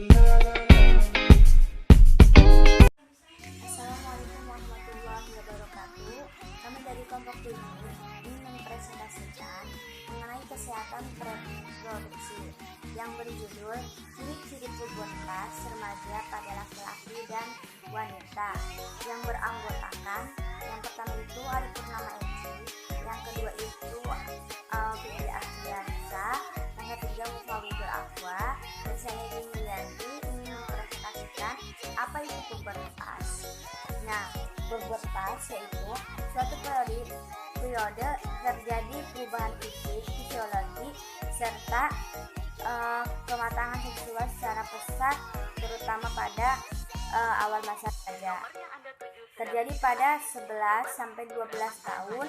Assalamualaikum warahmatullahi wabarakatuh. Kami dari kelompok 7 ingin mempresentasikan mengenai kesehatan reproduksi yang berjudul ciri-ciri pubertas remaja pada laki-laki dan wanita yang beranggotakan yang pertama itu Ari Purnama Eci, yang kedua itu Fitri Afiansa, yang ketiga Mufawidul Afwa, dan saya Yulianti ingin mempresentasikan apa itu pubertas. Nah, pubertas yaitu suatu periode terjadi perubahan fisik, fisiologi, serta kematangan seksual secara pesat, terutama pada awal masa remaja. Terjadi pada 11 sampai 12 tahun,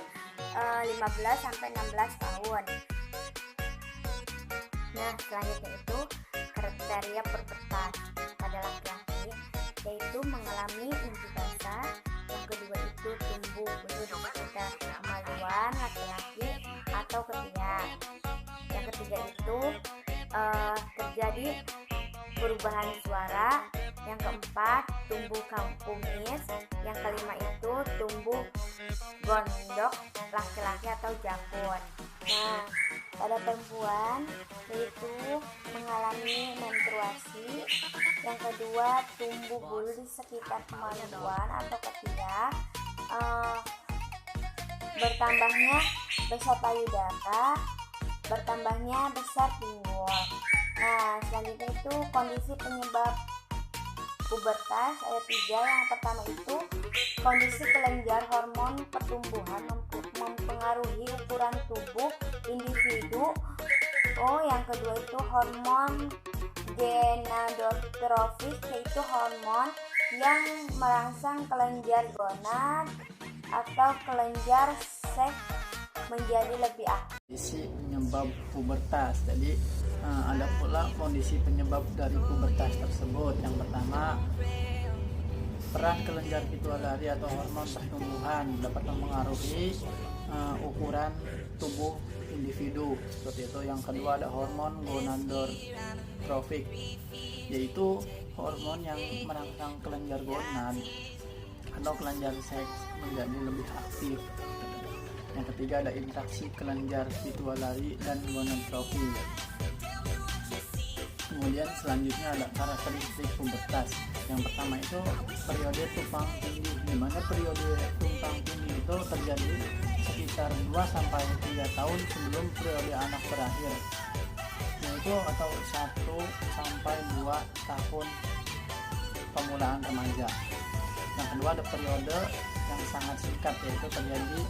15 sampai 16 tahun. Nah, selanjutnya itu kriteria pubertas pada laki-laki, yaitu mengalami mimpi basah. Yang kedua itu tumbuh belum pada kemaluan laki-laki atau ketiak. Yang ketiga itu terjadi perubahan suara. Yang keempat tumbuh kumis. Yang kelima itu tumbuh gondok laki-laki atau janggut. Nah, pada perempuan yaitu mengalami menstruasi. Yang kedua tumbuh bulu di sekitar kemaluan atau ketiak, bertambahnya besar payudara, bertambahnya besar pinggul. Nah, selanjutnya itu kondisi penyebab pubertas ayat 3. Yang pertama itu kondisi kelenjar hormon pertumbuhan mempengaruhi ukuran tubuh individu. Yang kedua itu hormon gonadotropis, yaitu hormon yang merangsang kelenjar gonad atau kelenjar seks menjadi lebih aktif. Kondisi penyebab pubertas. Jadi ada pula kondisi penyebab dari pubertas tersebut. Yang pertama, peran kelenjar pituitari atau hormon pertumbuhan dapat mempengaruhi ukuran tubuh individu, seperti itu. Yang kedua ada hormon gonadotropik, yaitu hormon yang merangsang kelenjar gonad atau kelenjar seks menjadi lebih aktif. Yang ketiga ada interaksi kelenjar pituitari dan gonadotropin. Kemudian selanjutnya ada karakteristik pubertas. Yang pertama itu periode tumpang tindih, di mana periode tumpang tindih itu terjadi sekitar 2 sampai 3 tahun sebelum periode anak berakhir, yaitu atau 1 sampai 2 tahun pemulaan remaja. Yang kedua ada periode yang sangat singkat, yaitu terjadi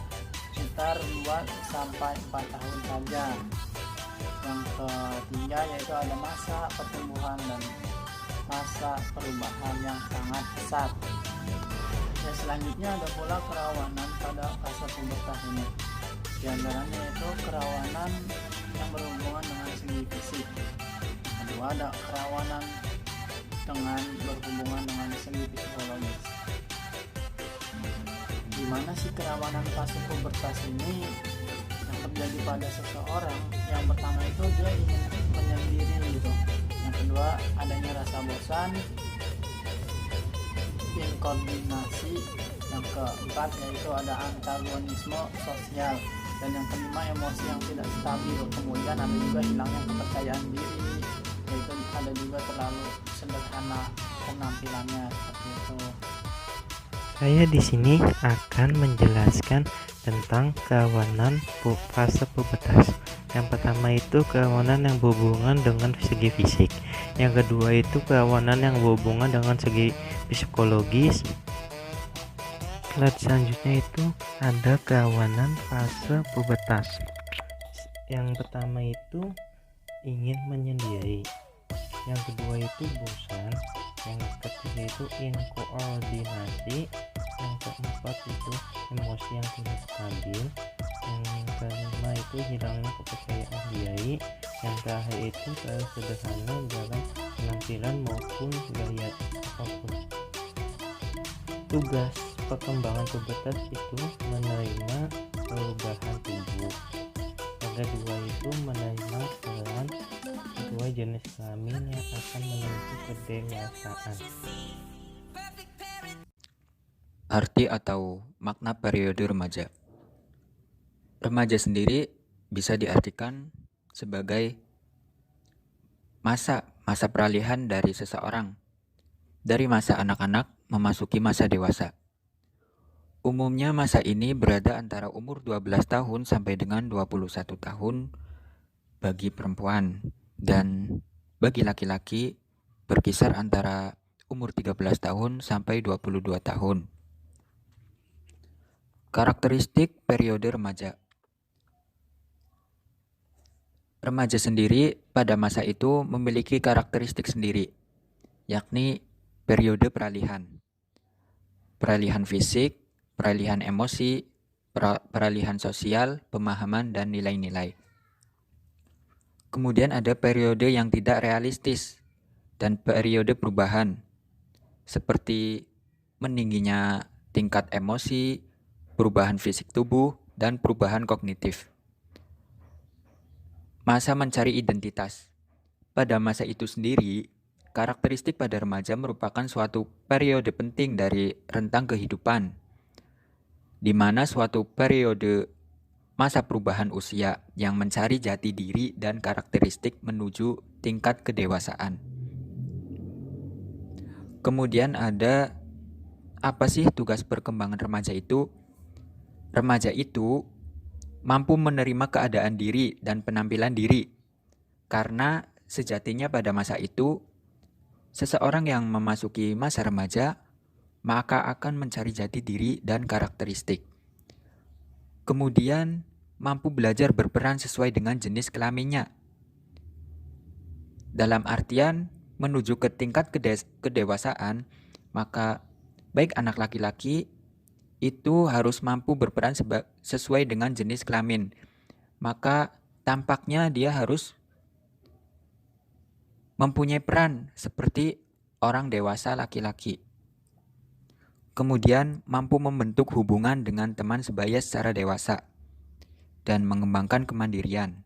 sekitar 2 sampai 4 tahun saja. Yang ketiga yaitu ada masa pertumbuhan dan masa perubahan yang sangat pesat. Dan selanjutnya ada pula kerawanan pada fase pubertas ini. Di antaranya yaitu kerawanan yang berhubungan dengan segi fisik. Kedua ada kerawanan dengan berhubungan dengan segi psikologis. Di mana sih kerawanan fase pubertas ini yang terjadi pada seseorang? Yang pertama itu dia ingin menyendiri gitu. Yang kedua adanya rasa bosan, inkoordinasi. Yang keempat yaitu ada antagonisme sosial, dan yang kelima emosi yang tidak stabil. Kemudian ada juga hilangnya kepercayaan diri, yaitu ada juga terlalu sederhana penampilannya, seperti itu. Saya di sini akan menjelaskan tentang kerawanan fase pubertas. Yang pertama itu kerawanan yang berhubungan dengan segi fisik. Yang kedua itu kerawanan yang berhubungan dengan segi psikologis. Selanjutnya itu ada kerawanan fase pubertas. Yang pertama itu ingin menyendiri. Yang kedua itu bosan. Yang ketiga itu inkoordinasi. Yang keempat itu emosi yang tidak stabil. Yang kelima itu hilangnya kepercayaan diri. Yang terakhir itu terlalu sederhana dalam penampilan maupun gaya apapun. Tugas perkembangan pubertas itu menerima perubahan tubuh. Yang kedua itu menerima peran sesuai jenis kelamin yang akan menuju kedewasaan. Arti atau makna periode remaja. Remaja sendiri bisa diartikan sebagai masa peralihan dari seseorang dari masa anak-anak memasuki masa dewasa. Umumnya masa ini berada antara umur 12 tahun sampai dengan 21 tahun bagi perempuan, dan bagi laki-laki berkisar antara umur 13 tahun sampai 22 tahun. Karakteristik periode remaja. Remaja sendiri pada masa itu memiliki karakteristik sendiri, yakni periode peralihan. Peralihan fisik, peralihan emosi, peralihan sosial, pemahaman, dan nilai-nilai. Kemudian ada periode yang tidak realistis dan periode perubahan, seperti meningginya tingkat emosi, perubahan fisik tubuh, dan perubahan kognitif. Masa mencari identitas. Pada masa itu sendiri, karakteristik pada remaja merupakan suatu periode penting dari rentang kehidupan, di mana suatu periode masa perubahan usia yang mencari jati diri dan karakteristik menuju tingkat kedewasaan. Kemudian ada apa sih tugas perkembangan remaja itu? Remaja itu mampu menerima keadaan diri dan penampilan diri, karena sejatinya pada masa itu, seseorang yang memasuki masa remaja maka akan mencari jati diri dan karakteristik. Kemudian mampu belajar berperan sesuai dengan jenis kelaminnya. Dalam artian menuju ke tingkat kedewasaan, maka baik anak laki-laki itu harus mampu berperan sesuai dengan jenis kelamin. Maka tampaknya dia harus mempunyai peran seperti orang dewasa laki-laki. Kemudian mampu membentuk hubungan dengan teman sebaya secara dewasa dan mengembangkan kemandirian.